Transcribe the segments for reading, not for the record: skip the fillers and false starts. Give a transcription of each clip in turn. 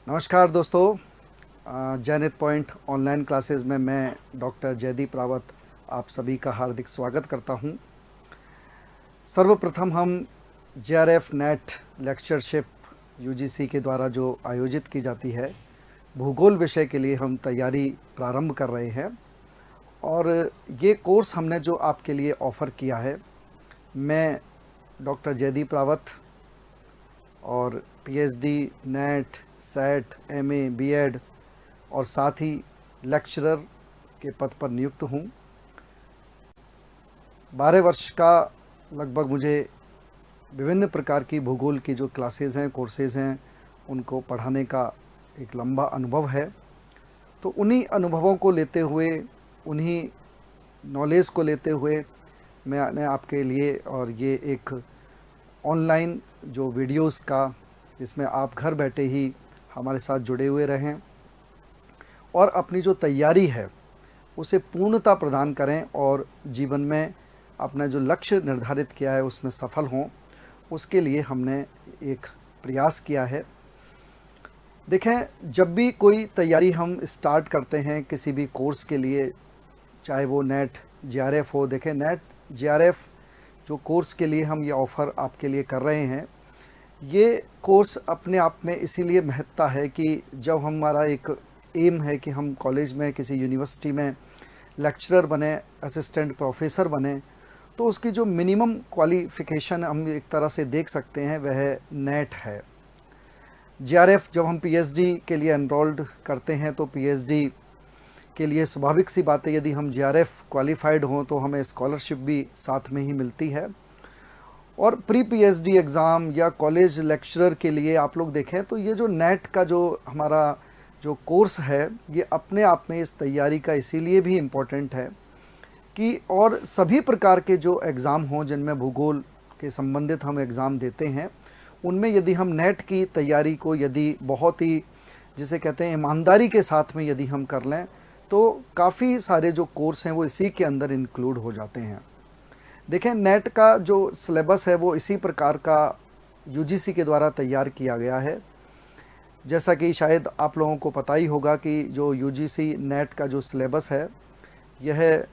नमस्कार दोस्तों। जैनित point online classes में मैं डॉक्टर जयदीप रावत आप सभी का हार्दिक स्वागत करता हूं। सर्वप्रथम हम जेआरएफ नेट लेक्चरशिप यूजीसी के द्वारा जो आयोजित की जाती है भूगोल विषय के लिए हम तैयारी प्रारंभ कर रहे हैं और ये कोर्स हमने जो आपके लिए ऑफ़र किया है, मैं डॉक्टर जयदीप रावत और PhD NET SET MA BEd और साथ ही लेक्चरर के पद पर नियुक्त हूँ। 12 वर्ष का लगभग मुझे विभिन्न प्रकार की भूगोल की जो क्लासेस हैं, कोर्सेज़ हैं, उनको पढ़ाने का एक लंबा अनुभव है। तो उन्हीं अनुभवों को लेते हुए, उन्हीं नॉलेज को लेते हुए मैंने आपके लिए और ये एक ऑनलाइन जो वीडियोस का, जिसमें आप घर बैठे ही हमारे साथ जुड़े हुए रहें और अपनी जो तैयारी है उसे पूर्णता प्रदान करें और जीवन में अपना जो लक्ष्य निर्धारित किया है उसमें सफल हों, उसके लिए हमने एक प्रयास किया है। देखें, जब भी कोई तैयारी हम स्टार्ट करते हैं किसी भी कोर्स के लिए, चाहे वो नेट जेआरएफ हो, देखें नेट जेआरएफ जो कोर्स के लिए हम ये ऑफ़र आपके लिए कर रहे हैं, ये कोर्स अपने आप में इसीलिए महत्ता है कि जब हमारा एक एम है कि हम कॉलेज में किसी यूनिवर्सिटी में लेक्चरर बने, असिस्टेंट प्रोफेसर बने, तो उसकी जो मिनिमम क्वालिफ़िकेशन हम एक तरह से देख सकते हैं वह नेट है। जेआरएफ जब हम पीएचडी के लिए एनरोल्ड करते हैं तो पीएचडी के लिए स्वाभाविक सी बात है, यदि हम जेआरएफ क्वालिफाइड हों तो हमें स्कॉलरशिप भी साथ में ही मिलती है। और प्री पीएचडी एग्ज़ाम या कॉलेज लेक्चरर के लिए आप लोग देखें तो ये जो नेट का जो हमारा जो कोर्स है, ये अपने आप में इस तैयारी का इसीलिए भी इम्पोर्टेंट है कि और सभी प्रकार के जो एग्ज़ाम हों जिनमें भूगोल के संबंधित हम एग्ज़ाम देते हैं, उनमें यदि हम नेट की तैयारी को यदि बहुत ही, जिसे कहते हैं, ईमानदारी के साथ में यदि हम कर लें तो काफ़ी सारे जो कोर्स हैं वो इसी के अंदर इंक्लूड हो जाते हैं। देखें, नेट का जो सिलेबस है वो इसी प्रकार का यूजीसी के द्वारा तैयार किया गया है। जैसा कि शायद आप लोगों को पता ही होगा कि जो यूजीसी नेट का जो सिलेबस है यह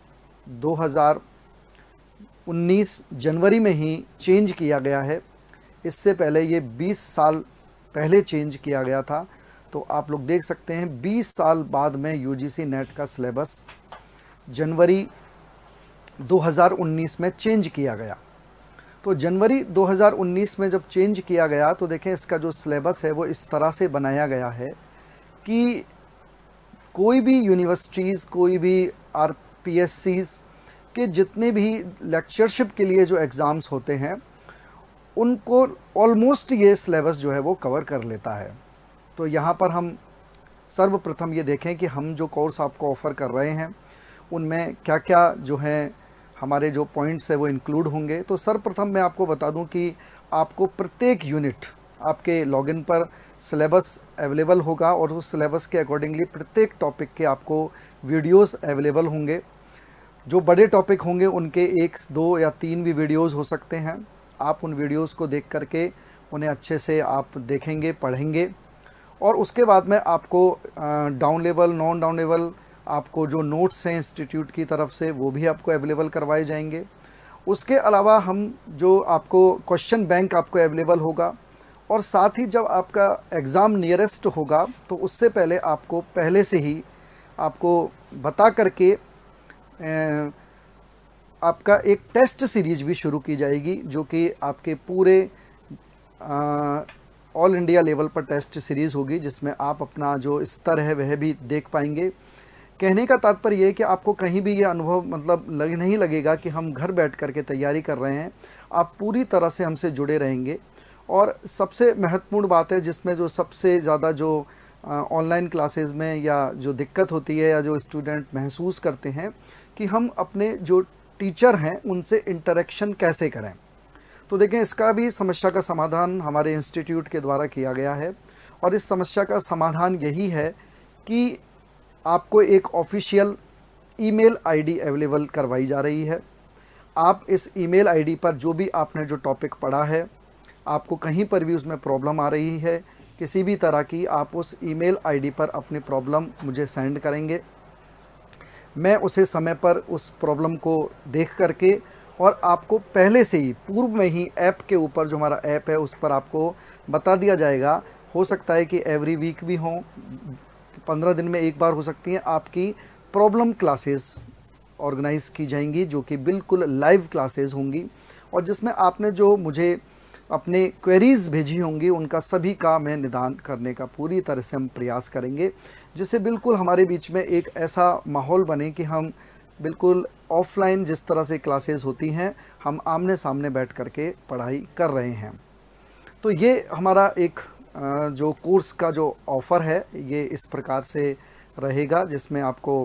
2019 जनवरी में ही चेंज किया गया है। इससे पहले ये 20 साल पहले चेंज किया गया था। तो आप लोग देख सकते हैं 20 साल बाद में यूजीसी नेट का सिलेबस जनवरी 2019 में चेंज किया गया। तो जनवरी 2019 में जब चेंज किया गया तो देखें, इसका जो सिलेबस है वो इस तरह से बनाया गया है कि कोई भी यूनिवर्सिटीज़, कोई भी आरपीएससीज़ के जितने भी लेक्चरशिप के लिए जो एग्ज़ाम्स होते हैं उनको ऑलमोस्ट ये सिलेबस जो है वो कवर कर लेता है। तो यहाँ पर हम सर्वप्रथम ये देखें कि हम जो कोर्स आपको ऑफ़र कर रहे हैं उनमें क्या क्या जो है हमारे जो पॉइंट्स है वो इंक्लूड होंगे। तो सर्वप्रथम मैं आपको बता दूं कि आपको प्रत्येक यूनिट आपके लॉगिन पर सिलेबस अवेलेबल होगा और उस सिलेबस के अकॉर्डिंगली प्रत्येक टॉपिक के आपको वीडियोस अवेलेबल होंगे। जो बड़े टॉपिक होंगे उनके 1, 2 या 3 भी वीडियोस हो सकते हैं। आप उन वीडियोस को देख करके उन्हें अच्छे से आप देखेंगे, पढ़ेंगे और उसके बाद में आपको down level, non down level आपको जो नोट्स हैं इंस्टीट्यूट की तरफ से वो भी आपको अवेलेबल करवाए जाएंगे। उसके अलावा हम जो आपको क्वेश्चन बैंक आपको अवेलेबल होगा और साथ ही जब आपका एग्ज़ाम नियरेस्ट होगा तो उससे पहले आपको पहले से ही आपको बता करके आपका एक टेस्ट सीरीज़ भी शुरू की जाएगी, जो कि आपके पूरे ऑल इंडिया लेवल पर टेस्ट सीरीज़ होगी, जिसमें आप अपना जो स्तर है वह भी देख पाएंगे। कहने का तात्पर्य ये है कि आपको कहीं भी ये अनुभव मतलब नहीं लगेगा कि हम घर बैठ कर के तैयारी कर रहे हैं। आप पूरी तरह से हमसे जुड़े रहेंगे। और सबसे महत्वपूर्ण बात है, जिसमें जो सबसे ज़्यादा जो ऑनलाइन क्लासेस में या जो दिक्कत होती है या जो स्टूडेंट महसूस करते हैं कि हम अपने जो टीचर हैं उनसे इंटरेक्शन कैसे करें। तो देखें, इसका भी समस्या का समाधान हमारे इंस्टीट्यूट के द्वारा किया गया है और इस समस्या का समाधान यही है कि आपको एक ऑफिशियल ईमेल आईडी अवेलेबल करवाई जा रही है। आप इस ईमेल आईडी पर जो भी आपने जो टॉपिक पढ़ा है, आपको कहीं पर भी उसमें प्रॉब्लम आ रही है किसी भी तरह की, आप उस ईमेल आईडी पर अपनी प्रॉब्लम मुझे सेंड करेंगे। मैं उसे समय पर उस प्रॉब्लम को देख करके और आपको पहले से ही पूर्व में ही ऐप के ऊपर, जो हमारा ऐप है उस पर आपको बता दिया जाएगा। हो सकता है कि एवरी वीक भी हो, 15 दिन में एक बार हो सकती हैं, आपकी प्रॉब्लम क्लासेस ऑर्गेनाइज़ की जाएंगी, जो कि बिल्कुल लाइव क्लासेस होंगी और जिसमें आपने जो मुझे अपने क्वेरीज़ भेजी होंगी उनका सभी का मैं निदान करने का पूरी तरह से हम प्रयास करेंगे, जिससे बिल्कुल हमारे बीच में एक ऐसा माहौल बने कि हम बिल्कुल ऑफलाइन जिस तरह से क्लासेस होती हैं, हम आमने सामने बैठ कर के पढ़ाई कर रहे हैं। तो ये हमारा एक जो कोर्स का जो ऑफ़र है ये इस प्रकार से रहेगा, जिसमें आपको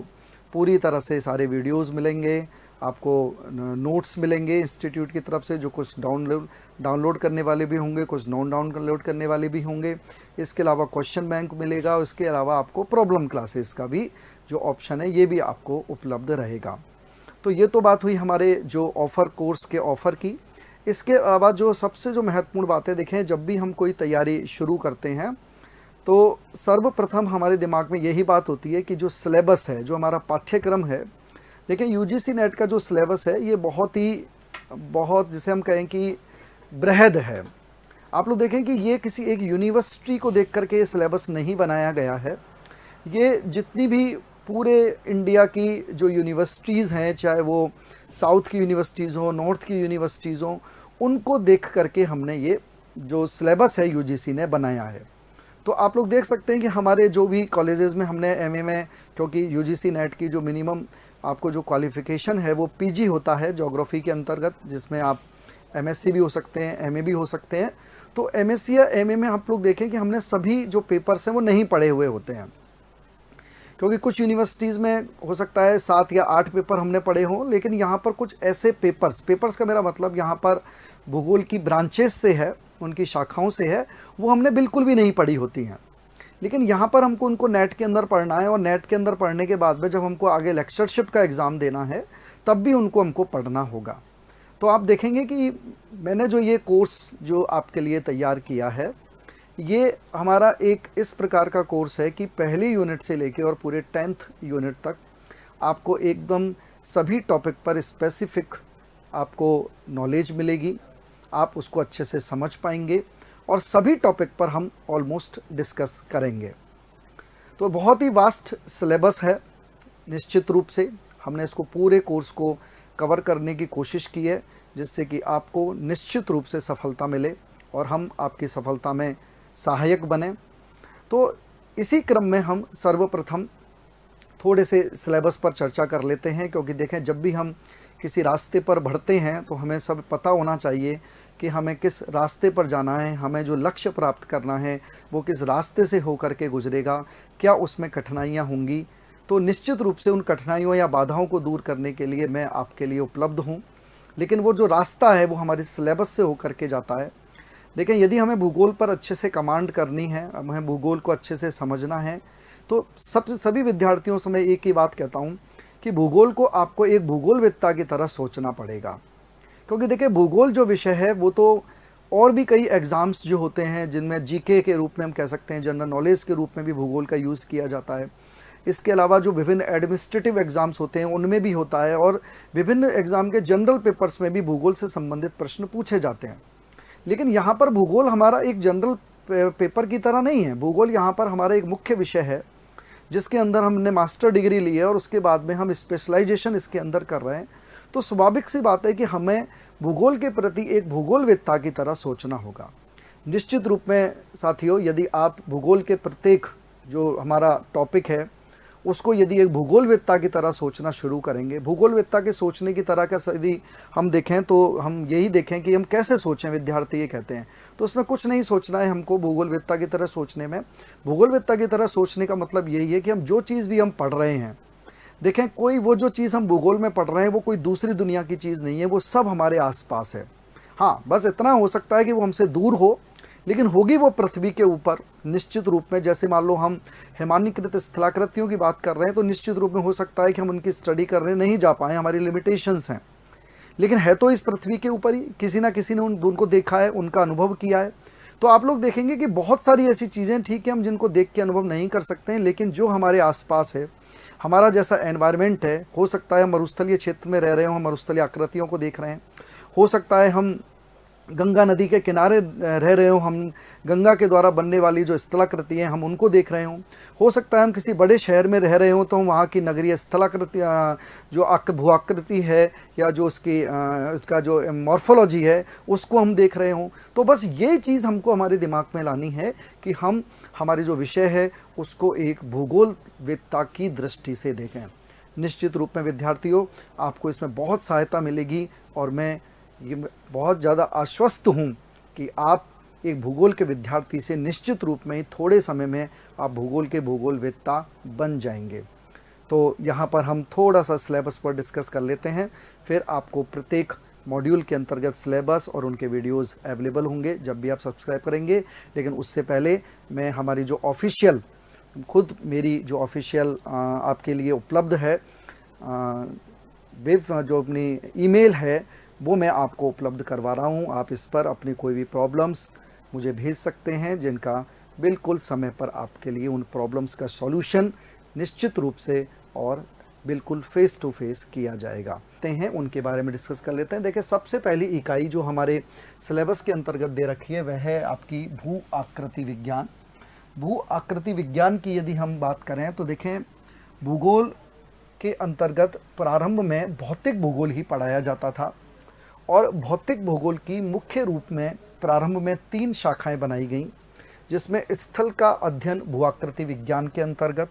पूरी तरह से सारे वीडियोस मिलेंगे, आपको नोट्स मिलेंगे इंस्टीट्यूट की तरफ से, जो कुछ डाउनलोड करने वाले भी होंगे, कुछ नॉन डाउनलोड करने वाले भी होंगे। इसके अलावा क्वेश्चन बैंक मिलेगा, उसके अलावा आपको प्रॉब्लम क्लासेस का भी जो ऑप्शन है ये भी आपको उपलब्ध रहेगा। तो ये तो बात हुई हमारे जो ऑफ़र, कोर्स के ऑफ़र की। इसके अलावा जो सबसे जो महत्वपूर्ण बातें देखें, जब भी हम कोई तैयारी शुरू करते हैं तो सर्वप्रथम हमारे दिमाग में यही बात होती है कि जो सिलेबस है, जो हमारा पाठ्यक्रम है, देखिए यूजीसी नेट का जो सिलेबस है ये बहुत जिसे हम कहें कि बृहद है। आप लोग देखें कि ये किसी एक यूनिवर्सिटी को देख करके ये सिलेबस नहीं बनाया गया है। ये जितनी भी पूरे इंडिया की जो यूनिवर्सिटीज़ हैं, चाहे वो साउथ की यूनिवर्सिटीज़ हो, नॉर्थ की यूनिवर्सिटीज़ हो, उनको देख करके हमने ये जो सिलेबस है यूजीसी ने बनाया है। तो आप लोग देख सकते हैं कि हमारे जो भी कॉलेजेस में हमने एमए में, क्योंकि यूजीसी नेट की जो मिनिमम आपको जो क्वालिफ़िकेशन है वो पीजी होता है ज्योग्राफी के अंतर्गत, जिसमें आप एमएससी भी हो सकते हैं, एमए भी हो सकते हैं। तो एमएससी या एमए में आप लोग देखें कि हमने सभी जो पेपर्स हैं वो नहीं पढ़े हुए होते हैं, क्योंकि कुछ यूनिवर्सिटीज़ में हो सकता है 7 या 8 पेपर हमने पढ़े हों, लेकिन यहाँ पर कुछ ऐसे पेपर्स का मेरा मतलब यहाँ पर भूगोल की ब्रांचेस से है, उनकी शाखाओं से है, वो हमने बिल्कुल भी नहीं पढ़ी होती हैं। लेकिन यहाँ पर हमको उनको नेट के अंदर पढ़ना है और नेट के अंदर पढ़ने के बाद में जब हमको आगे लेक्चरशिप का एग्ज़ाम देना है तब भी उनको हमको पढ़ना होगा। तो आप देखेंगे कि मैंने जो ये कोर्स जो आपके लिए तैयार किया है, ये हमारा एक इस प्रकार का कोर्स है कि पहली यूनिट से लेके और पूरे 10th यूनिट तक आपको एकदम सभी टॉपिक पर स्पेसिफिक आपको नॉलेज मिलेगी, आप उसको अच्छे से समझ पाएंगे और सभी टॉपिक पर हम ऑलमोस्ट डिस्कस करेंगे। तो बहुत ही वास्ट सिलेबस है, निश्चित रूप से हमने इसको पूरे कोर्स को कवर करने की कोशिश की है, जिससे कि आपको निश्चित रूप से सफलता मिले और हम आपकी सफलता में सहायक बने। तो इसी क्रम में हम सर्वप्रथम थोड़े से सिलेबस पर चर्चा कर लेते हैं, क्योंकि देखें जब भी हम किसी रास्ते पर बढ़ते हैं तो हमें सब पता होना चाहिए कि हमें किस रास्ते पर जाना है, हमें जो लक्ष्य प्राप्त करना है वो किस रास्ते से होकर के गुजरेगा, क्या उसमें कठिनाइयाँ होंगी। तो निश्चित रूप से उन कठिनाइयों या बाधाओं को दूर करने के लिए मैं आपके लिए उपलब्ध हूँ, लेकिन वो जो रास्ता है वो हमारे सिलेबस से होकर के जाता है। देखें, यदि हमें भूगोल पर अच्छे से कमांड करनी है, हमें भूगोल को अच्छे से समझना है, तो सभी विद्यार्थियों से मैं एक ही बात कहता हूँ कि भूगोल को आपको एक भूगोलवेत्ता की तरह सोचना पड़ेगा। क्योंकि देखिए भूगोल जो विषय है वो तो और भी कई एग्ज़ाम्स जो होते हैं जिनमें जीके के रूप में हम कह सकते हैं, जनरल नॉलेज के रूप में भी भूगोल का यूज़ किया जाता है। इसके अलावा जो विभिन्न एडमिनिस्ट्रेटिव एग्ज़ाम्स होते हैं उनमें भी होता है, और विभिन्न एग्ज़ाम के जनरल पेपर्स में भी भूगोल से संबंधित प्रश्न पूछे जाते हैं। लेकिन यहाँ पर भूगोल हमारा एक जनरल पेपर की तरह नहीं है। भूगोल यहाँ पर हमारा एक मुख्य विषय है जिसके अंदर हमने मास्टर डिग्री ली है और उसके बाद में हम स्पेशलाइजेशन इसके अंदर कर रहे हैं। तो स्वाभाविक सी बात है कि हमें भूगोल के प्रति एक भूगोलवेत्ता की तरह सोचना होगा। निश्चित रूप में साथियों, यदि आप भूगोल के प्रत्येक जो हमारा टॉपिक है उसको यदि एक भूगोलवेत्ता की तरह सोचना शुरू करेंगे, भूगोलवेत्ता के सोचने की तरह का यदि हम देखें तो हम यही देखें कि हम कैसे सोचें, विद्यार्थी ये कहते हैं, तो उसमें कुछ नहीं सोचना है हमको भूगोलवेत्ता की तरह सोचने में। भूगोलवेत्ता की तरह सोचने का मतलब यही है कि हम जो चीज़ भी हम पढ़ रहे हैं, देखें कोई वो जो चीज़ हम भूगोल में पढ़ रहे हैं वो कोई दूसरी दुनिया की चीज़ नहीं है, वो सब हमारे आसपास है। हाँ, बस इतना हो सकता है कि वो हमसे दूर हो, लेकिन होगी वो पृथ्वी के ऊपर निश्चित रूप में। जैसे मान लो हम हिमानीकृत स्थलाकृतियों की बात कर रहे हैं तो निश्चित रूप में हो सकता है कि हम उनकी स्टडी करने नहीं जा पाएँ, हमारी लिमिटेशंस हैं, लेकिन है तो इस पृथ्वी के ऊपर ही, किसी ना किसी ने उनको देखा है, उनका अनुभव किया है। तो आप लोग देखेंगे कि बहुत सारी ऐसी चीज़ें ठीक है हम जिनको देख के अनुभव नहीं कर सकते हैं, लेकिन जो हमारे आसपास है, हमारा जैसा एनवायरनमेंट है, हो सकता है हम मरुस्थलीय क्षेत्र में रह रहे हो, हम मरुस्थलीय आकृतियों को देख रहे हैं, हो सकता है हम गंगा नदी के किनारे रह रहे हो, हम गंगा के द्वारा बनने वाली जो स्थलाकृति हैं हम उनको देख रहे हो सकता है हम किसी बड़े शहर में रह रहे हो तो हम वहाँ की नगरीय स्थलाकृति जो भूआकृति है या जो उसका जो मॉर्फोलॉजी है उसको हम देख रहे हों। तो बस ये चीज़ हमको हमारे दिमाग में लानी है कि हम हमारी जो विषय है उसको एक भूगोलविदता की दृष्टि से देखें। निश्चित रूप में विद्यार्थियों आपको इसमें बहुत सहायता मिलेगी और मैं ये बहुत ज़्यादा आश्वस्त हूँ कि आप एक भूगोल के विद्यार्थी से निश्चित रूप में ही थोड़े समय में आप भूगोल के भूगोलविदता बन जाएंगे। तो यहाँ पर हम थोड़ा सा सिलेबस पर डिस्कस कर लेते हैं, फिर आपको प्रत्येक मॉड्यूल के अंतर्गत सिलेबस और उनके वीडियोस अवेलेबल होंगे जब भी आप सब्सक्राइब करेंगे। लेकिन उससे पहले मैं हमारी जो ऑफिशियल खुद मेरी जो ऑफिशियल आपके लिए उपलब्ध है वेब जो अपनी ईमेल है वो मैं आपको उपलब्ध करवा रहा हूँ। आप इस पर अपनी कोई भी प्रॉब्लम्स मुझे भेज सकते हैं जिनका बिल्कुल समय पर आपके लिए उन प्रॉब्लम्स का सॉल्यूशन निश्चित रूप से और बिल्कुल फेस टू फेस किया जाएगा। हैं उनके बारे में डिस्कस कर लेते हैं। देखिए सबसे पहली इकाई जो हमारे सिलेबस के अंतर्गत दे रखी है वह है आपकी भू आकृति विज्ञान। भू आकृति विज्ञान की यदि हम बात करें तो देखें भूगोल के अंतर्गत प्रारंभ में भौतिक भूगोल ही पढ़ाया जाता था और भौतिक भूगोल की मुख्य रूप में प्रारंभ में 3 शाखाएं बनाई गईं, जिसमें स्थल का अध्ययन भूआकृति विज्ञान के अंतर्गत,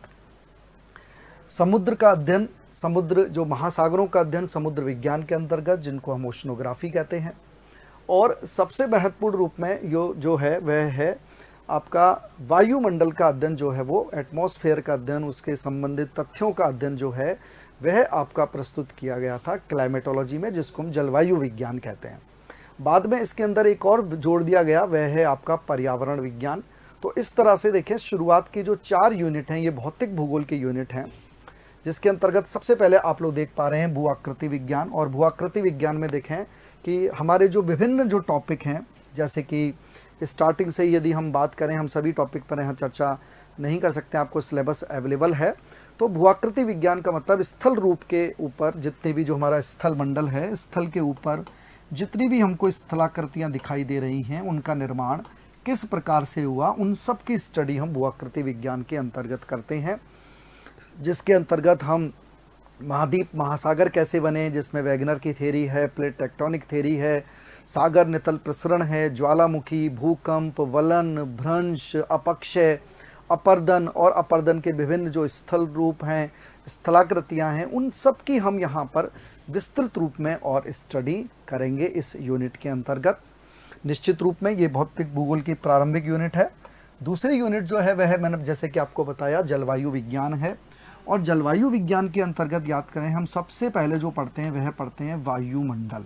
समुद्र का अध्ययन समुद्र जो महासागरों का अध्ययन समुद्र विज्ञान के अंतर्गत जिनको हम ओशनोग्राफी कहते हैं, और सबसे महत्वपूर्ण रूप में जो है वह है आपका वायुमंडल का अध्ययन जो है वो एटमॉस्फेयर का अध्ययन, उसके संबंधित तथ्यों का अध्ययन जो है वह आपका प्रस्तुत किया गया था क्लाइमेटोलॉजी में, जिसको हम जलवायु विज्ञान कहते हैं। बाद में इसके अंदर एक और जोड़ दिया गया वह है आपका पर्यावरण विज्ञान। तो इस तरह से देखें शुरुआत की जो 4 यूनिट हैं ये भौतिक भूगोल के यूनिट हैं, जिसके अंतर्गत सबसे पहले आप लोग देख पा रहे हैं भू आकृति विज्ञान। और भू आकृति विज्ञान में देखें कि हमारे जो विभिन्न जो टॉपिक हैं, जैसे कि स्टार्टिंग से यदि हम बात करें, हम सभी टॉपिक पर यहाँ चर्चा नहीं कर सकते, आपको सिलेबस अवेलेबल है। तो भूआकृति विज्ञान का मतलब स्थल रूप के ऊपर जितने भी जो हमारा स्थल मंडल है, स्थल के ऊपर जितनी भी हमको स्थलाकृतियाँ दिखाई दे रही हैं उनका निर्माण किस प्रकार से हुआ, उन सब की स्टडी हम भूआकृति विज्ञान के अंतर्गत करते हैं, जिसके अंतर्गत हम महाद्वीप महासागर कैसे बने, जिसमें वैगनर की थ्योरी है, प्लेट टेक्टोनिक थ्योरी है, सागर नितल प्रसरण है, ज्वालामुखी, भूकंप, वलन, भ्रंश, अपक्षय, अपर्दन और अपर्दन के विभिन्न जो स्थल रूप हैं, स्थलाकृतियां हैं, उन सब की हम यहाँ पर विस्तृत रूप में और स्टडी करेंगे इस यूनिट के अंतर्गत। निश्चित रूप में ये भौतिक भूगोल की प्रारंभिक यूनिट है। दूसरी यूनिट जो है वह मैंने जैसे कि आपको बताया जलवायु विज्ञान है। और जलवायु विज्ञान के अंतर्गत याद करें हम सबसे पहले जो पढ़ते हैं वह पढ़ते हैं वायुमंडल।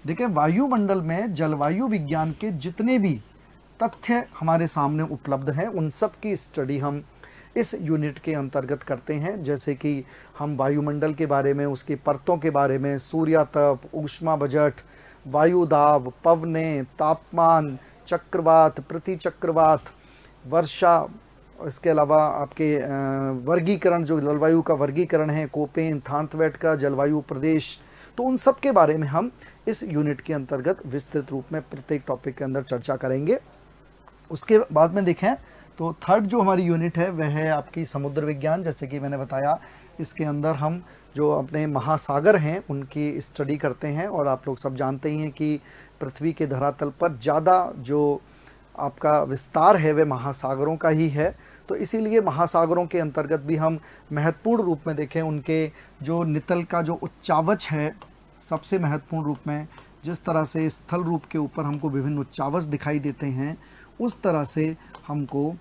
देखें वायुमंडल में जलवायु विज्ञान के जितने भी तथ्य हमारे सामने उपलब्ध हैं उन सब की स्टडी हम इस यूनिट के अंतर्गत करते हैं। जैसे कि हम वायुमंडल के बारे में, उसकी परतों के बारे में, सूर्यातप, ऊष्मा बजट, वायुदाब, पवनें, तापमान, चक्रवात, प्रतिचक्रवात, वर्षा, इसके अलावा आपके वर्गीकरण जो जलवायु का वर्गीकरण है, कोपेन, थांतवेट का जलवायु प्रदेश, तो उन सब के बारे में हम इस यूनिट के अंतर्गत विस्तृत रूप में प्रत्येक टॉपिक के अंदर चर्चा करेंगे। उसके बाद में देखें तो थर्ड जो हमारी यूनिट है वह है आपकी समुद्र विज्ञान। जैसे कि मैंने बताया इसके अंदर हम जो अपने महासागर हैं उनकी स्टडी करते हैं, और आप लोग सब जानते ही हैं कि पृथ्वी के धरातल पर ज़्यादा जो आपका विस्तार है वह महासागरों का ही है। तो इसीलिए महासागरों के अंतर्गत भी हम महत्वपूर्ण रूप में देखें उनके जो नितल का जो उच्चावच है, सबसे महत्वपूर्ण रूप में जिस तरह से स्थल रूप के ऊपर हमको विभिन्न उच्चावच दिखाई देते हैं, उस तरह से हमको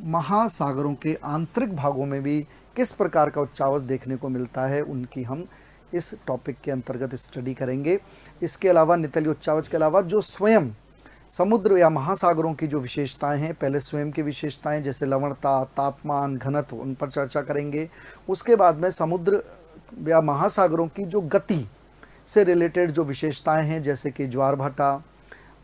महासागरों के आंतरिक भागों में भी किस प्रकार का उच्चावच देखने को मिलता है, उनकी हम इस टॉपिक के अंतर्गत स्टडी करेंगे। इसके अलावा नितलीय उच्चावच के अलावा जो स्वयं समुद्र या महासागरों की जो विशेषताएं हैं, पहले स्वयं की विशेषताएं जैसे लवणता, तापमान, घनत्व, उन पर चर्चा करेंगे। उसके बाद में समुद्र या महासागरों की जो गति से रिलेटेड जो विशेषताएं हैं जैसे कि ज्वार भाटा,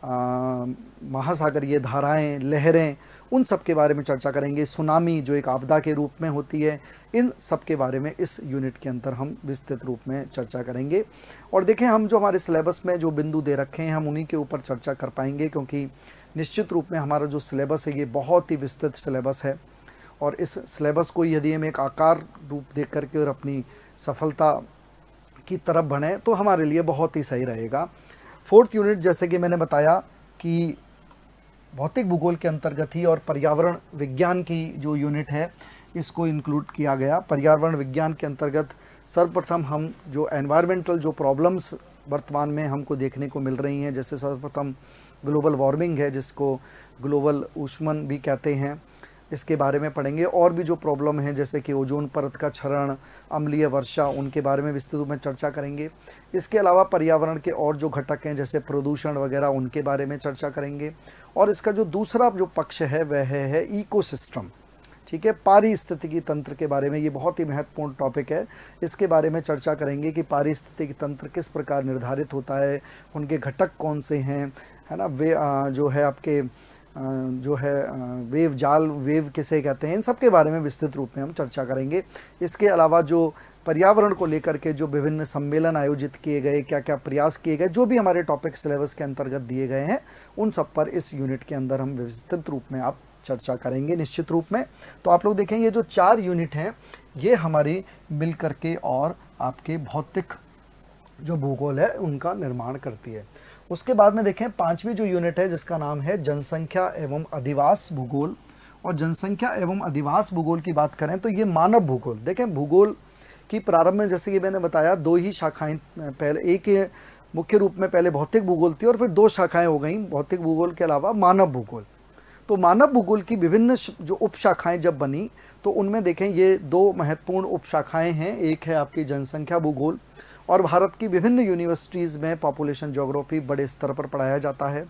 महासागरीय धाराएं, लहरें, उन सब के बारे में चर्चा करेंगे। सुनामी जो एक आपदा के रूप में होती है, इन सब के बारे में इस यूनिट के अंदर हम विस्तृत रूप में चर्चा करेंगे। और देखें, हम जो हमारे सिलेबस में जो बिंदु दे रखे हैं हम उन्हीं के ऊपर चर्चा कर पाएंगे, क्योंकि निश्चित रूप में हमारा जो सिलेबस है ये बहुत ही विस्तृत सिलेबस है। और इस सिलेबस को यदि हम एक आकार रूप दे करके और अपनी सफलता की तरफ बढ़े तो हमारे लिए बहुत ही सही रहेगा। फोर्थ यूनिट, जैसे कि मैंने बताया कि भौतिक भूगोल के अंतर्गत ही और पर्यावरण विज्ञान की जो यूनिट है इसको इंक्लूड किया गया। पर्यावरण विज्ञान के अंतर्गत सर्वप्रथम हम जो एनवायरमेंटल जो प्रॉब्लम्स वर्तमान में हमको देखने को मिल रही हैं, जैसे सर्वप्रथम ग्लोबल वार्मिंग है जिसको ग्लोबल ऊष्मन भी कहते हैं, इसके बारे में पढ़ेंगे। और भी जो प्रॉब्लम है जैसे कि ओजोन परत का क्षरण, अम्लीय वर्षा, उनके बारे में विस्तृत रूप में चर्चा करेंगे। इसके अलावा पर्यावरण के और जो घटक हैं जैसे प्रदूषण वगैरह, उनके बारे में चर्चा करेंगे। और इसका जो दूसरा जो पक्ष है वह है इकोसिस्टम, ठीक है, पारिस्थितिकी तंत्र के बारे में। ये बहुत ही महत्वपूर्ण टॉपिक है, इसके बारे में चर्चा करेंगे कि पारिस्थितिकी तंत्र किस प्रकार निर्धारित होता है, उनके घटक कौन से हैं, है ना। वे जो है आपके जो है वेव जाल, वेव किसे कहते हैं, इन सब के बारे में विस्तृत रूप में हम चर्चा करेंगे। इसके अलावा जो पर्यावरण को लेकर के जो विभिन्न सम्मेलन आयोजित किए गए, क्या क्या प्रयास किए गए, जो भी हमारे टॉपिक सिलेबस के अंतर्गत दिए गए हैं, उन सब पर इस यूनिट के अंदर हम विस्तृत रूप में आप चर्चा करेंगे निश्चित रूप में। तो आप लोग देखें, ये जो 4 यूनिट हैं ये हमारी मिल करके और आपके भौतिक जो भूगोल है उनका निर्माण करती है। उसके बाद में देखें 5वीं जो यूनिट है जिसका नाम है जनसंख्या एवं अधिवास भूगोल। और जनसंख्या एवं अधिवास भूगोल की बात करें तो ये मानव भूगोल। देखें, भूगोल की प्रारंभ में जैसे कि मैंने बताया 2 ही शाखाएं, पहले एक मुख्य रूप में पहले भौतिक भूगोल थी और फिर 2 शाखाएं हो गई, भौतिक भूगोल के अलावा मानव भूगोल। तो मानव भूगोल की विभिन्न जो उपशाखाएं जब बनी तो उनमें देखें ये 2 महत्वपूर्ण उपशाखाएं हैं। एक है आपकी जनसंख्या भूगोल, और भारत की विभिन्न यूनिवर्सिटीज़ में पॉपुलेशन ज्योग्राफी बड़े स्तर पर पढ़ाया जाता है।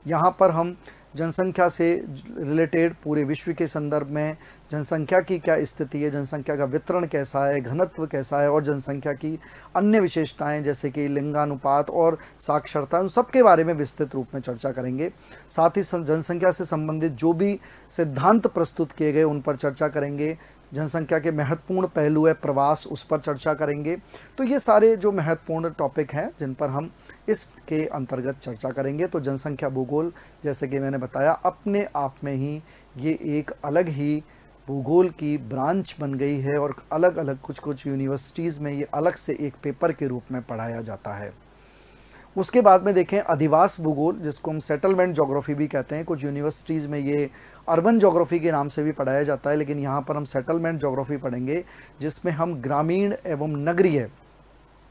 यहाँ पर हम जनसंख्या से रिलेटेड पूरे विश्व के संदर्भ में जनसंख्या की क्या स्थिति है, जनसंख्या का वितरण कैसा है, घनत्व कैसा है, और जनसंख्या की अन्य विशेषताएं जैसे कि लिंगानुपात और साक्षरता, उन सब के बारे में विस्तृत रूप में चर्चा करेंगे। साथ ही जनसंख्या से संबंधित जो भी सिद्धांत प्रस्तुत किए गए उन पर चर्चा करेंगे। जनसंख्या के महत्वपूर्ण पहलू है प्रवास, उस पर चर्चा करेंगे। तो ये सारे जो महत्वपूर्ण टॉपिक हैं जिन पर हम इसके अंतर्गत चर्चा करेंगे। तो जनसंख्या भूगोल, जैसे कि मैंने बताया, अपने आप में ही ये एक अलग ही भूगोल की ब्रांच बन गई है और अलग अलग कुछ यूनिवर्सिटीज़ में ये अलग से एक पेपर के रूप में पढ़ाया जाता है। उसके बाद में देखें अधिवास भूगोल, जिसको हम सेटलमेंट ज्योग्राफी भी कहते हैं। कुछ यूनिवर्सिटीज़ में ये अर्बन ज्योग्राफी के नाम से भी पढ़ाया जाता है, लेकिन यहाँ पर हम सेटलमेंट ज्योग्राफी पढ़ेंगे जिसमें हम ग्रामीण एवं नगरीय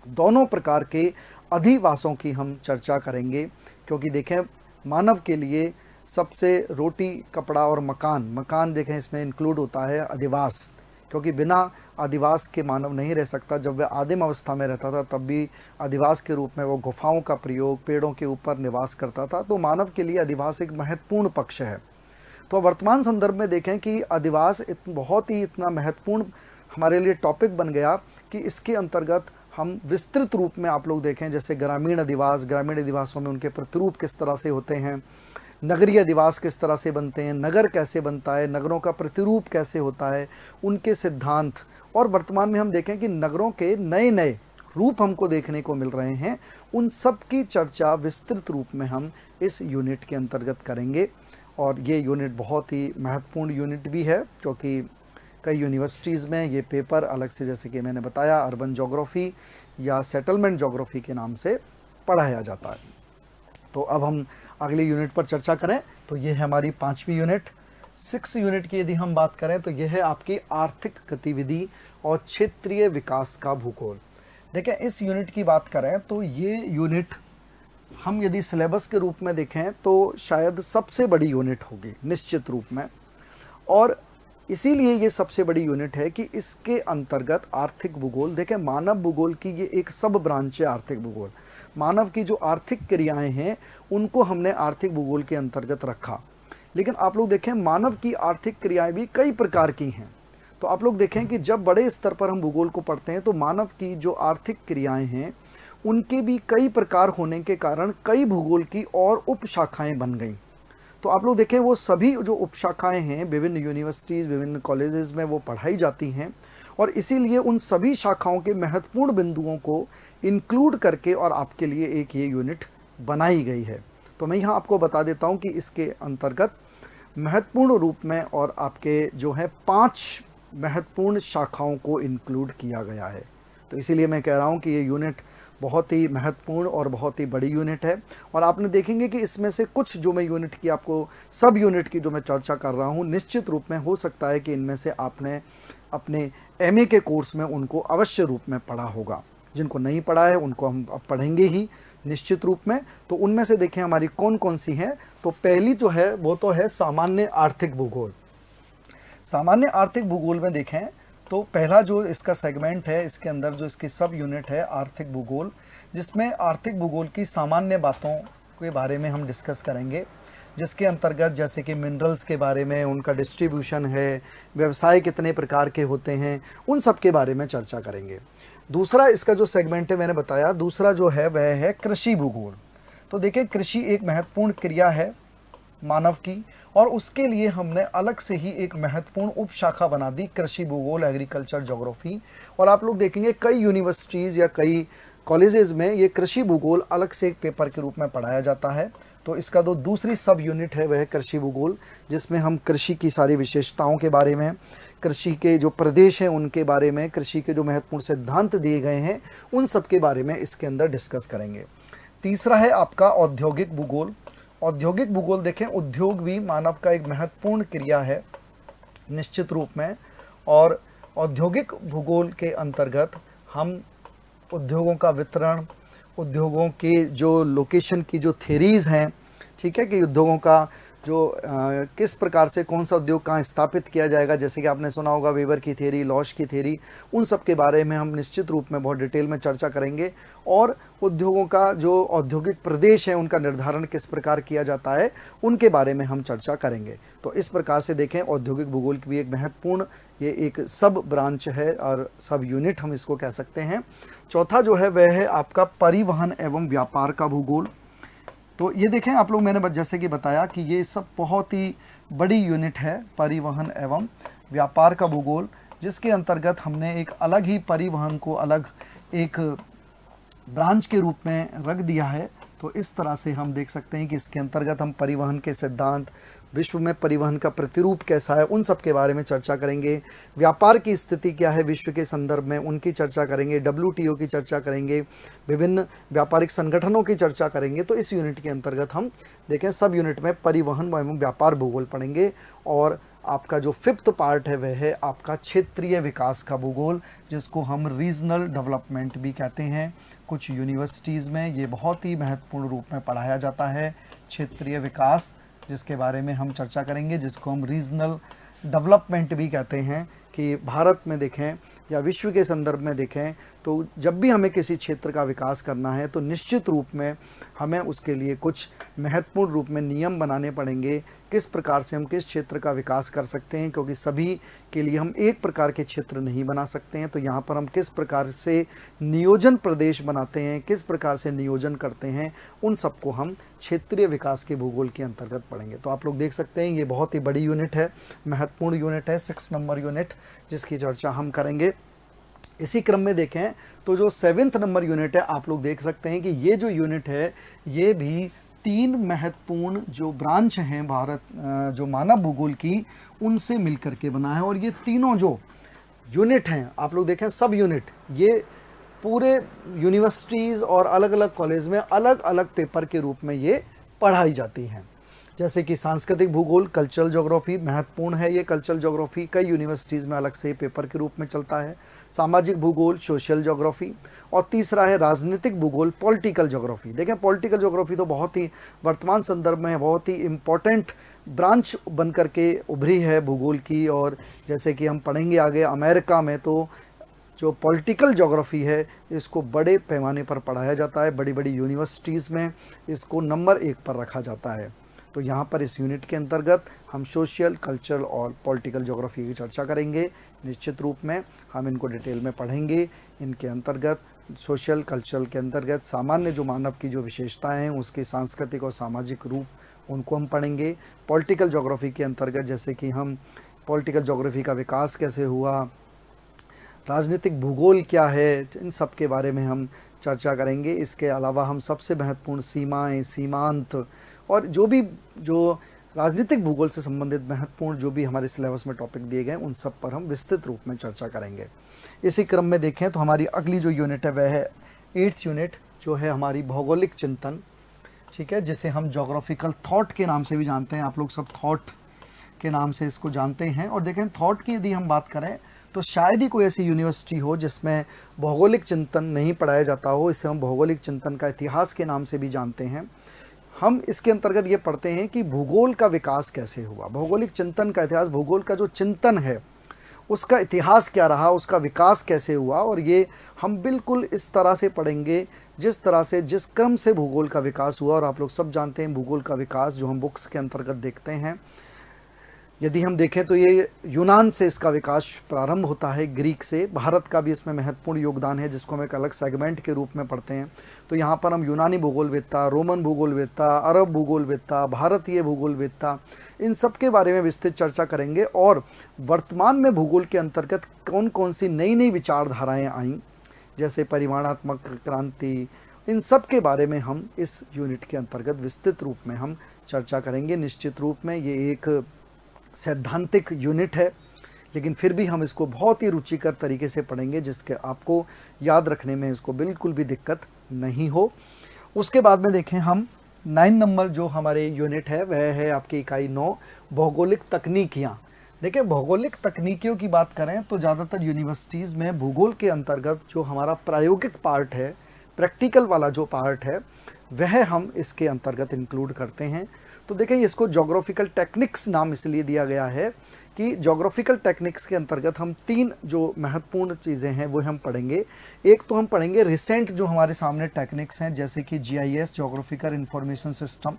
दोनों प्रकार के अधिवासों की हम चर्चा करेंगे। क्योंकि देखें, मानव के लिए सबसे रोटी, कपड़ा और मकान देखें इसमें इंक्लूड होता है अधिवास, क्योंकि बिना अधिवास के मानव नहीं रह सकता। जब वह आदिम अवस्था में रहता था तब भी अधिवास के रूप में वो गुफाओं का प्रयोग, पेड़ों के ऊपर निवास करता था। तो मानव के लिए अधिवास एक महत्वपूर्ण पक्ष है। तो वर्तमान संदर्भ में देखें कि अधिवास बहुत ही इतना महत्वपूर्ण हमारे लिए टॉपिक बन गया कि इसके अंतर्गत हम विस्तृत रूप में आप लोग देखें, जैसे ग्रामीण अधिवासों में उनके प्रतिरूप किस तरह से होते हैं, नगरीय अधिवास किस तरह से बनते हैं, नगर कैसे बनता है, नगरों का प्रतिरूप कैसे होता है, उनके सिद्धांत। और वर्तमान में हम देखें कि नगरों के नए नए रूप हमको देखने को मिल रहे हैं, उन सब की चर्चा विस्तृत रूप में हम इस यूनिट के अंतर्गत करेंगे। और ये यूनिट बहुत ही महत्वपूर्ण यूनिट भी है, क्योंकि कई यूनिवर्सिटीज़ में ये पेपर अलग से, जैसे कि मैंने बताया, अर्बन ज्योग्राफी या सेटलमेंट ज्योग्राफी के नाम से पढ़ाया जाता है। तो अब हम अगले यूनिट पर चर्चा करें तो ये है हमारी 5वीं यूनिट। 6 यूनिट की यदि हम बात करें तो ये है आपकी आर्थिक गतिविधि और क्षेत्रीय विकास का भूगोल। देखें, इस यूनिट की बात करें तो ये यूनिट हम यदि सिलेबस के रूप में देखें तो शायद सबसे बड़ी यूनिट होगी निश्चित रूप में। और इसीलिए ये सबसे बड़ी यूनिट है कि इसके अंतर्गत आर्थिक भूगोल, देखें मानव भूगोल की ये एक सब ब्रांच है। आर्थिक भूगोल, मानव की जो आर्थिक क्रियाएं हैं उनको हमने आर्थिक भूगोल के अंतर्गत रखा। लेकिन आप लोग देखें, मानव की आर्थिक क्रियाएं भी कई प्रकार की हैं। तो आप लोग देखें कि जब बड़े स्तर पर हम भूगोल को पढ़ते हैं तो मानव की जो आर्थिक क्रियाएं हैं उनके भी कई प्रकार होने के कारण कई भूगोल की और उप शाखाएँ बन गईं। तो आप लोग देखें वो सभी जो उपशाखाएं हैं विभिन्न यूनिवर्सिटीज़ विभिन्न कॉलेजेस में वो पढ़ाई जाती हैं, और इसीलिए उन सभी शाखाओं के महत्वपूर्ण बिंदुओं को इंक्लूड करके और आपके लिए एक ये यूनिट बनाई गई है। तो मैं यहाँ आपको बता देता हूँ कि इसके अंतर्गत महत्वपूर्ण रूप में और आपके जो है 5 महत्वपूर्ण शाखाओं को इंक्लूड किया गया है। तो इसीलिए मैं कह रहा हूँ कि ये यूनिट बहुत ही महत्वपूर्ण और बहुत ही बड़ी यूनिट है। और आपने देखेंगे कि इसमें से कुछ जो मैं यूनिट की आपको सब यूनिट की जो मैं चर्चा कर रहा हूँ, निश्चित रूप में हो सकता है कि इनमें से आपने अपने एमए के कोर्स में उनको अवश्य रूप में पढ़ा होगा। जिनको नहीं पढ़ा है उनको हम अब पढ़ेंगे ही निश्चित रूप में। तो उनमें से देखें हमारी कौन कौन सी हैं। तो पहली जो है वो तो है सामान्य आर्थिक भूगोल। सामान्य आर्थिक भूगोल में देखें तो पहला जो इसका सेगमेंट है, इसके अंदर जो इसकी सब यूनिट है आर्थिक भूगोल, जिसमें आर्थिक भूगोल की सामान्य बातों के बारे में हम डिस्कस करेंगे, जिसके अंतर्गत जैसे कि मिनरल्स के बारे में, उनका डिस्ट्रीब्यूशन है, व्यवसाय कितने प्रकार के होते हैं, उन सब के बारे में चर्चा करेंगे। दूसरा इसका जो सेगमेंट है मैंने बताया, दूसरा जो है वह है कृषि भूगोल। तो देखिए कृषि एक महत्वपूर्ण क्रिया है मानव की, और उसके लिए हमने अलग से ही एक महत्वपूर्ण उप शाखा बना दी, कृषि भूगोल, एग्रीकल्चर ज्योग्राफी। और आप लोग देखेंगे कई यूनिवर्सिटीज़ या कई कॉलेजेस में ये कृषि भूगोल अलग से एक पेपर के रूप में पढ़ाया जाता है। तो इसका जो दूसरी सब यूनिट है वह है कृषि भूगोल, जिसमें हम कृषि की सारी विशेषताओं के बारे में, कृषि के जो प्रदेश हैं उनके बारे में, कृषि के जो महत्वपूर्ण सिद्धांत दिए गए हैं उन सब के बारे में इसके अंदर डिस्कस करेंगे। तीसरा है आपका औद्योगिक भूगोल। औद्योगिक भूगोल देखें, उद्योग भी मानव का एक महत्वपूर्ण क्रिया है निश्चित रूप में, और औद्योगिक भूगोल के अंतर्गत हम उद्योगों का वितरण, उद्योगों के जो लोकेशन की जो थ्योरीज हैं, ठीक है, कि उद्योगों का जो किस प्रकार से कौन सा उद्योग कहाँ स्थापित किया जाएगा, जैसे कि आपने सुना होगा वेबर की थ्योरी, लॉश की थ्योरी, उन सब के बारे में हम निश्चित रूप में बहुत डिटेल में चर्चा करेंगे। और उद्योगों का जो औद्योगिक प्रदेश है उनका निर्धारण किस प्रकार किया जाता है उनके बारे में हम चर्चा करेंगे। तो इस प्रकार से देखें औद्योगिक भूगोल की भी एक महत्वपूर्ण ये एक सब ब्रांच है और सब यूनिट हम इसको कह सकते हैं। चौथा जो है वह है आपका परिवहन एवं व्यापार का भूगोल। तो ये देखें आप लोग, मैंने जैसे कि बताया कि ये सब बहुत ही बड़ी यूनिट है, परिवहन एवं व्यापार का भूगोल, जिसके अंतर्गत हमने एक अलग ही परिवहन को अलग एक ब्रांच के रूप में रख दिया है। तो इस तरह से हम देख सकते हैं कि इसके अंतर्गत हम परिवहन के सिद्धांत, विश्व में परिवहन का प्रतिरूप कैसा है, उन सब के बारे में चर्चा करेंगे। व्यापार की स्थिति क्या है विश्व के संदर्भ में, उनकी चर्चा करेंगे। WTO की चर्चा करेंगे, विभिन्न व्यापारिक संगठनों की चर्चा करेंगे। तो इस यूनिट के अंतर्गत हम देखें सब यूनिट में परिवहन एवं व्यापार भूगोल पढ़ेंगे। और आपका जो 5th पार्ट है वह है आपका क्षेत्रीय विकास का भूगोल, जिसको हम रीजनल डेवलपमेंट भी कहते हैं। कुछ यूनिवर्सिटीज़ में ये बहुत ही महत्वपूर्ण रूप में पढ़ाया जाता है, क्षेत्रीय विकास, जिसके बारे में हम चर्चा करेंगे, जिसको हम रीजनल डेवलपमेंट भी कहते हैं। कि भारत में देखें या विश्व के संदर्भ में देखें तो जब भी हमें किसी क्षेत्र का विकास करना है तो निश्चित रूप में हमें उसके लिए कुछ महत्वपूर्ण रूप में नियम बनाने पड़ेंगे, किस प्रकार से हम किस क्षेत्र का विकास कर सकते हैं, क्योंकि सभी के लिए हम एक प्रकार के क्षेत्र नहीं बना सकते हैं। तो यहाँ पर हम किस प्रकार से नियोजन प्रदेश बनाते हैं, किस प्रकार से नियोजन करते हैं, उन सबको हम क्षेत्रीय विकास के भूगोल के अंतर्गत पढ़ेंगे। तो आप लोग देख सकते हैं ये बहुत ही बड़ी यूनिट है, महत्वपूर्ण यूनिट है, 6 नंबर यूनिट, जिसकी चर्चा हम करेंगे। इसी क्रम में देखें तो जो 7th नंबर यूनिट है, आप लोग देख सकते हैं कि ये जो यूनिट है ये भी 3 महत्वपूर्ण जो ब्रांच हैं भारत जो मानव भूगोल की, उनसे मिलकर के बना है। और ये तीनों जो यूनिट हैं आप लोग देखें सब यूनिट, ये पूरे यूनिवर्सिटीज़ और अलग अलग कॉलेज में अलग अलग पेपर के रूप में ये पढ़ाई जाती हैं। जैसे कि सांस्कृतिक भूगोल, कल्चरल ज्योग्राफी महत्वपूर्ण है, ये कल्चरल ज्योग्राफी कई यूनिवर्सिटीज़ में अलग से पेपर के रूप में चलता है। सामाजिक भूगोल, सोशल ज्योग्राफी, और तीसरा है राजनीतिक भूगोल, पॉलिटिकल ज्योग्राफी। देखें पॉलिटिकल ज्योग्राफी तो बहुत ही वर्तमान संदर्भ में बहुत ही इम्पोर्टेंट ब्रांच बन करके उभरी है भूगोल की। और जैसे कि हम पढ़ेंगे आगे, अमेरिका में तो जो पॉलिटिकल ज्योग्राफी है इसको बड़े पैमाने पर पढ़ाया जाता है, बड़ी बड़ी यूनिवर्सिटीज़ में इसको नंबर 1 पर रखा जाता है। तो यहाँ पर इस यूनिट के अंतर्गत हम सोशल, कल्चरल और पॉलिटिकल ज्योग्राफी की चर्चा करेंगे। निश्चित रूप में हम इनको डिटेल में पढ़ेंगे। इनके अंतर्गत सोशल कल्चरल के अंतर्गत सामान्य जो मानव की जो विशेषताएं हैं उसके सांस्कृतिक और सामाजिक रूप उनको हम पढ़ेंगे। पॉलिटिकल ज्योग्राफी के अंतर्गत जैसे कि हम पॉलिटिकल ज्योग्राफी का विकास कैसे हुआ, राजनीतिक भूगोल क्या है, इन सब के बारे में हम चर्चा करेंगे। इसके अलावा हम सबसे महत्वपूर्ण सीमाएं, सीमांत और जो राजनीतिक भूगोल से संबंधित महत्वपूर्ण जो भी हमारे सिलेबस में टॉपिक दिए गए उन सब पर हम विस्तृत रूप में चर्चा करेंगे। इसी क्रम में देखें तो हमारी अगली जो यूनिट है वह है 8th यूनिट, जो है हमारी भौगोलिक चिंतन, ठीक है, जिसे हम जोग्राफिकल थॉट के नाम से भी जानते हैं। आप लोग सब थॉट के नाम से इसको जानते हैं। और देखें थॉट की यदि हम बात करें तो शायद ही कोई ऐसी यूनिवर्सिटी हो जिसमें भौगोलिक चिंतन नहीं पढ़ाया जाता हो। इसे हम भौगोलिक चिंतन का इतिहास के नाम से भी जानते हैं। हम इसके अंतर्गत ये पढ़ते हैं कि भूगोल का विकास कैसे हुआ, भौगोलिक चिंतन का इतिहास, भूगोल का जो चिंतन है उसका इतिहास क्या रहा, उसका विकास कैसे हुआ। और ये हम बिल्कुल इस तरह से पढ़ेंगे जिस तरह से, जिस क्रम से भूगोल का विकास हुआ। और आप लोग सब जानते हैं भूगोल का विकास जो हम बुक्स के अंतर्गत देखते हैं, यदि हम देखें तो ये यूनान से इसका विकास प्रारंभ होता है, ग्रीक से। भारत का भी इसमें महत्वपूर्ण योगदान है जिसको हम एक अलग सेगमेंट के रूप में पढ़ते हैं। तो यहाँ पर हम यूनानी भूगोलवेत्ता, रोमन भूगोलवेत्ता, अरब भूगोलवेत्ता, भारतीय भूगोलवेत्ता, इन सब के बारे में विस्तृत चर्चा करेंगे। और वर्तमान में भूगोल के अंतर्गत कौन कौन सी नई नई विचारधाराएँ आईं, जैसे परिमाणात्मक क्रांति, इन सब के बारे में हम इस यूनिट के अंतर्गत विस्तृत रूप में हम चर्चा करेंगे। निश्चित रूप में ये एक सैद्धांतिक यूनिट है, लेकिन फिर भी हम इसको बहुत ही रुचिकर तरीके से पढ़ेंगे जिसके आपको याद रखने में इसको बिल्कुल भी दिक्कत नहीं हो। उसके बाद में देखें हम 9 नंबर जो हमारे यूनिट है वह है आपकी इकाई 9, भौगोलिक तकनीकियाँ। देखिए भौगोलिक तकनीकियों की बात करें तो ज़्यादातर यूनिवर्सिटीज़ में भूगोल के अंतर्गत जो हमारा प्रायोगिक पार्ट है, प्रैक्टिकल वाला जो पार्ट है, वह हम इसके अंतर्गत इंक्लूड करते हैं। तो देखें इसको जोग्राफिकल टेक्निक्स नाम इसलिए दिया गया है कि जोग्राफिकल टेक्निक्स के अंतर्गत हम 3 जो महत्वपूर्ण चीज़ें हैं वो हम पढ़ेंगे। एक तो हम पढ़ेंगे रिसेंट जो हमारे सामने टेक्निक्स हैं, जैसे कि GIS, जोग्राफिकल इंफॉर्मेशन सिस्टम,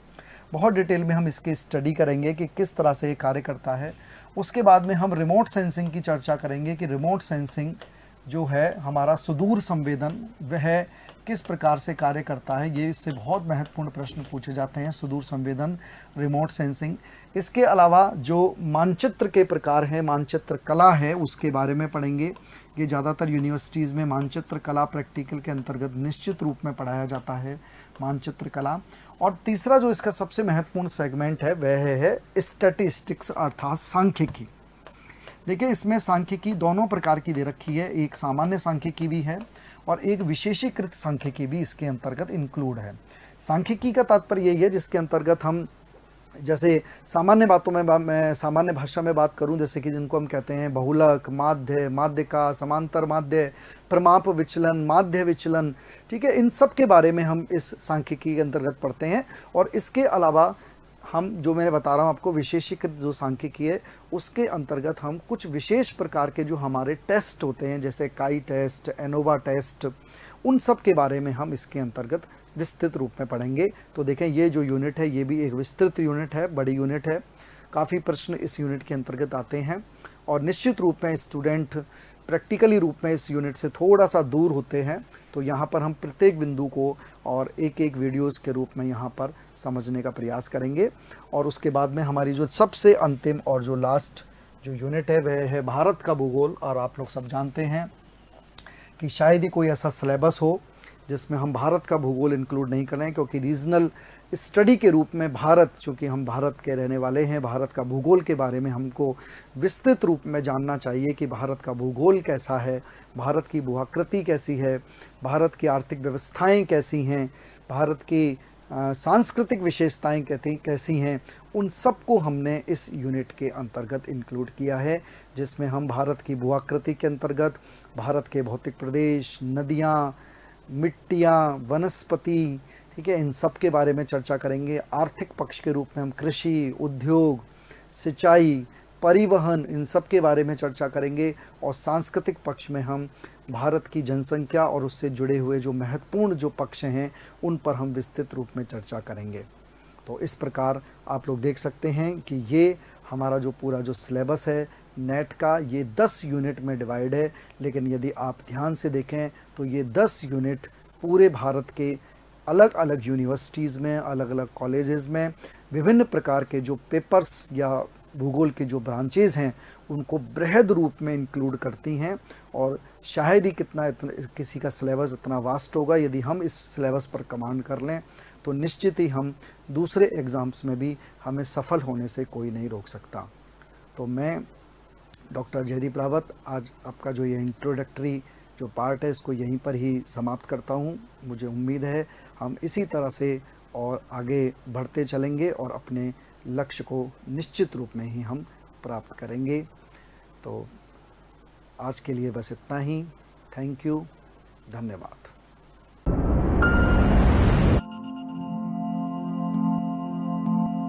बहुत डिटेल में हम इसकी स्टडी करेंगे कि किस तरह से ये कार्य करता है। उसके बाद में हम रिमोट सेंसिंग की चर्चा करेंगे कि रिमोट सेंसिंग जो है हमारा सुदूर संवेदन, वह किस प्रकार से कार्य करता है। ये इससे बहुत महत्वपूर्ण प्रश्न पूछे जाते हैं, सुदूर संवेदन, रिमोट सेंसिंग। इसके अलावा जो मानचित्र के प्रकार हैं, मानचित्र कला है, उसके बारे में पढ़ेंगे। ये ज़्यादातर यूनिवर्सिटीज़ में मानचित्र कला प्रैक्टिकल के अंतर्गत निश्चित रूप में पढ़ाया जाता है, मानचित्र कला। और तीसरा जो इसका सबसे महत्वपूर्ण सेगमेंट है वह है स्टैटिस्टिक्स अर्थात सांख्यिकी। देखिए इसमें सांख्यिकी दोनों प्रकार की दे रखी है, एक सामान्य सांख्यिकी भी है और एक विशेषीकृत सांख्यिकी भी इसके अंतर्गत इंक्लूड है। सांख्यिकी का तात्पर्य यही है जिसके अंतर्गत हम, जैसे सामान्य बातों में मैं सामान्य भाषा में बात करूं, जैसे कि जिनको हम कहते हैं बहुलक, माध्य, माध्यिका, समांतर माध्य, प्रमाप विचलन, माध्य विचलन, ठीक है, इन सब के बारे में हम इस सांख्यिकी के अंतर्गत पढ़ते हैं। और इसके अलावा हम जो मैंने बता रहा हूँ आपको विशेषीकृत जो सांख्यिकी है उसके अंतर्गत हम कुछ विशेष प्रकार के जो हमारे टेस्ट होते हैं, जैसे काई टेस्ट, एनोवा टेस्ट, उन सब के बारे में हम इसके अंतर्गत विस्तृत रूप में पढ़ेंगे। तो देखें ये जो यूनिट है ये भी एक विस्तृत यूनिट है, बड़ी यूनिट है, काफ़ी प्रश्न इस यूनिट के अंतर्गत आते हैं। और निश्चित रूप में स्टूडेंट प्रैक्टिकली रूप में इस यूनिट से थोड़ा सा दूर होते हैं, तो यहाँ पर हम प्रत्येक बिंदु को और एक एक वीडियोस के रूप में यहाँ पर समझने का प्रयास करेंगे। और उसके बाद में हमारी जो सबसे अंतिम और जो लास्ट जो यूनिट है वह है भारत का भूगोल। और आप लोग सब जानते हैं कि शायद ही कोई ऐसा सिलेबस हो जिसमें हम भारत का भूगोल इंक्लूड नहीं कर रहे हैं, क्योंकि रीजनल स्टडी के रूप में भारत, चूँकि हम भारत के रहने वाले हैं, भारत का भूगोल के बारे में हमको विस्तृत रूप में जानना चाहिए कि भारत का भूगोल कैसा है, भारत की भूआकृति कैसी है, भारत की आर्थिक व्यवस्थाएं कैसी हैं, भारत की सांस्कृतिक विशेषताएं कैसी हैं। उन सब को हमने इस यूनिट के अंतर्गत इंक्लूड किया है, जिसमें हम भारत की भूआकृति के अंतर्गत भारत के भौतिक प्रदेश, नदियाँ, मिट्टियाँ, वनस्पति, ठीक है, इन सब के बारे में चर्चा करेंगे। आर्थिक पक्ष के रूप में हम कृषि, उद्योग, सिंचाई, परिवहन, इन सब के बारे में चर्चा करेंगे। और सांस्कृतिक पक्ष में हम भारत की जनसंख्या और उससे जुड़े हुए जो महत्वपूर्ण जो पक्ष हैं उन पर हम विस्तृत रूप में चर्चा करेंगे। तो इस प्रकार आप लोग देख सकते हैं कि ये हमारा जो पूरा जो सिलेबस है नेट का, ये 10 यूनिट में डिवाइड है। लेकिन यदि आप ध्यान से देखें तो ये 10 यूनिट पूरे भारत के अलग अलग यूनिवर्सिटीज़ में, अलग अलग कॉलेजेस में विभिन्न प्रकार के जो पेपर्स या भूगोल के जो ब्रांचेज़ हैं उनको बृहद रूप में इंक्लूड करती हैं। और शायद ही किसी का सिलेबस इतना वास्ट होगा, यदि हम इस सिलेबस पर कमांड कर लें तो निश्चित ही हम दूसरे एग्ज़ाम्स में भी हमें सफल होने से कोई नहीं रोक सकता। तो मैं डॉक्टर जयदीप रावत आज आपका जो ये इंट्रोडक्टरी जो पार्ट है इसको यहीं पर ही समाप्त करता हूँ। मुझे उम्मीद है हम इसी तरह से और आगे बढ़ते चलेंगे और अपने लक्ष्य को निश्चित रूप में ही हम प्राप्त करेंगे। तो आज के लिए बस इतना ही। थैंक यू, धन्यवाद।